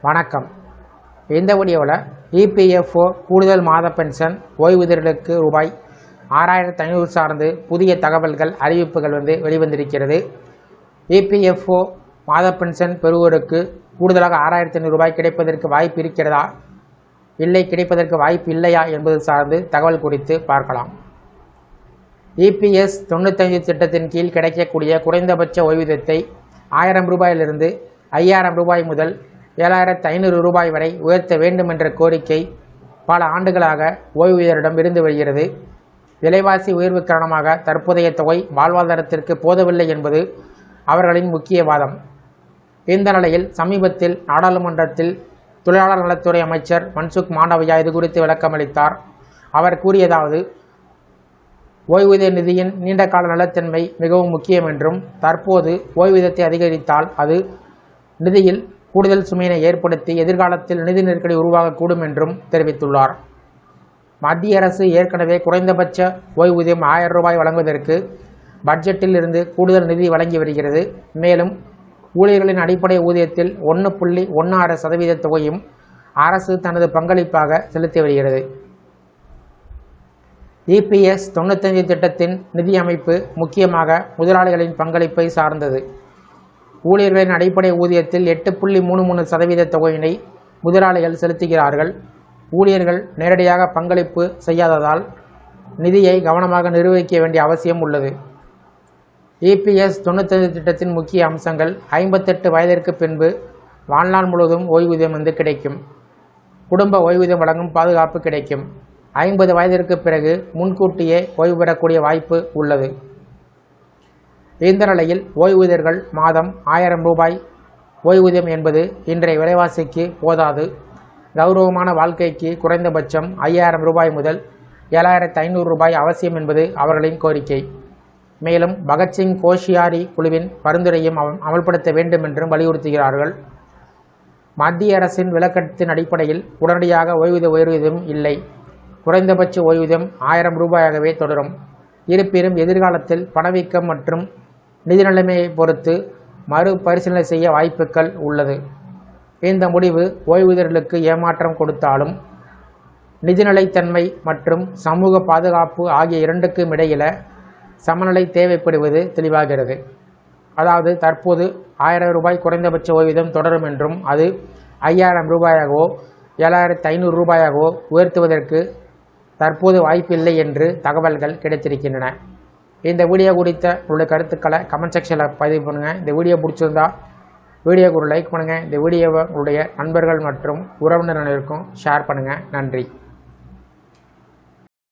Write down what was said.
வணக்கம். இந்த வீடியோவில் இபிஎஃப்ஓ கூடுதல் மாத பென்ஷன் ஓய்வூதியர்களுக்கு ரூபாய் 6500 சார்ந்து புதிய தகவல்கள் அறிவிப்புகள் வெளிவந்திருக்கிறது. இபிஎஃப்ஓ மாத பென்ஷன் பெறுவோருக்கு கூடுதலாக 6500 ரூபாய் கிடைப்பதற்கு வாய்ப்பு இருக்கிறதா, இல்லை கிடைப்பதற்கு வாய்ப்பு இல்லையா என்பது சார்ந்து தகவல் குறித்து பார்க்கலாம். இபிஎஸ் 95 திட்டத்தின் கீழ் கிடைக்கக்கூடிய குறைந்தபட்ச ஓய்வூதியத்தை 1000 ரூபாயிலிருந்து 5000 ரூபாய் முதல் 7500 ரூபாய் வரை உயர்த்த வேண்டும் என்ற கோரிக்கை பல ஆண்டுகளாக ஓய்வூதியரிடம் இருந்து வருகிறது. விலைவாசி உயர்வு காரணமாக தற்போதைய தொகை வாழ்வாதாரத்திற்கு போதவில்லை என்பது அவர்களின் முக்கிய வாதம். இந்த நிலையில் சமீபத்தில் நாடாளுமன்றத்தில் தொழிலாளர் நலத்துறை அமைச்சர் மன்சுக் மாண்டவியா இது குறித்து விளக்கமளித்தார். அவர் கூறியதாவது: ஓய்வூதிய நிதியின் நீண்டகால நிலைத்தன்மை மிகவும் முக்கியம் என்றும், தற்போது ஓய்வூதியத்தை அதிகரித்தால் அது நிதியில் கூடுதல் சுமையினை ஏற்படுத்தி எதிர்காலத்தில் நிதி நெருக்கடி உருவாகக்கூடும் என்றும் தெரிவித்துள்ளார். மத்திய அரசு ஏற்கனவே குறைந்தபட்ச ஓய்வூதியம் 1000 ரூபாய் வழங்குவதற்கு பட்ஜெட்டில் இருந்து கூடுதல் நிதி வழங்கி வருகிறது. மேலும் ஊழியர்களின் அடிப்படை ஊதியத்தில் 1.16% தொகையும் அரசு தனது பங்களிப்பாக செலுத்தி வருகிறது. இபிஎஸ் 95 திட்டத்தின் நிதி அமைப்பு முக்கியமாக முதலாளிகளின் பங்களிப்பை சார்ந்தது. ஊழியர்களின் அடிப்படை ஊதியத்தில் 8.33% தொகையினை முதலாளிகள் செலுத்துகிறார்கள். ஊழியர்கள் நேரடியாக பங்களிப்பு செய்யாததால் நிதியை கவனமாக நிர்வகிக்க வேண்டிய அவசியம் உள்ளது. இபிஎஸ் 95 திட்டத்தின் முக்கிய அம்சங்கள்: 58 வயதிற்கு பின்பு வாழ்நாள் முழுவதும் ஓய்வூதியம் கிடைக்கும். குடும்ப ஓய்வூதியம் வழங்கும் பாதுகாப்பு கிடைக்கும். 50 வயதிற்கு பிறகு முன்கூட்டியே ஓய்வு பெறக்கூடிய வாய்ப்பு உள்ளது. இந்த நிலையில் ஓய்வூதியர்கள் மாதம் 1000 ரூபாய் ஓய்வூதியம் என்பது இன்றைய விலைவாசிக்கு போதாது. கௌரவமான வாழ்க்கைக்கு குறைந்தபட்சம் 5000 ரூபாய் முதல் 7500 ரூபாய் அவசியம் என்பது அவர்களின் கோரிக்கை. மேலும் பகத்சிங் கோஷியாரி குழுவின் பரிந்துரையும் அமல்படுத்த வேண்டும் என்றும் வலியுறுத்துகிறார்கள். மத்திய அரசின் விளக்கத்தின் அடிப்படையில் உடனடியாக ஓய்வூதிய உயர்வதும் இல்லை. குறைந்தபட்ச ஓய்வூதியம் 1000 ரூபாயாகவே தொடரும். இருப்பினும் எதிர்காலத்தில் பணவீக்கம் மற்றும் நிதி நிலைமையை பொறுத்து மறுபரிசீலனை செய்ய வாய்ப்புகள் உள்ளது. இந்த முடிவு ஓய்வூதியர்களுக்கு ஏமாற்றம் கொடுத்தாலும் நிதிநிலைத்தன்மை மற்றும் சமூக பாதுகாப்பு ஆகிய இரண்டுக்கும் இடையில சமநிலை தேவைப்படுவது தெளிவாகிறது. அதாவது தற்போது 1000 ரூபாய் குறைந்தபட்ச ஓய்வூதியம் தொடரும் என்றும் அது 5000 ரூபாயாகவோ 7500 ரூபாயாகவோ உயர்த்துவதற்கு தற்போது வாய்ப்பில்லை என்று தகவல்கள் கிடைத்திருக்கின்றன. இந்த வீடியோ குறித்த உங்களுடைய கருத்துக்களை கமெண்ட் செக்ஷனில் பதிவு பண்ணுங்கள். இந்த வீடியோ பிடிச்சிருந்தா வீடியோக்கு ஒரு லைக் பண்ணுங்கள். இந்த வீடியோவை உங்களுடைய நண்பர்கள் மற்றும் உறவினர்களுக்கும் ஷேர் பண்ணுங்கள். நன்றி.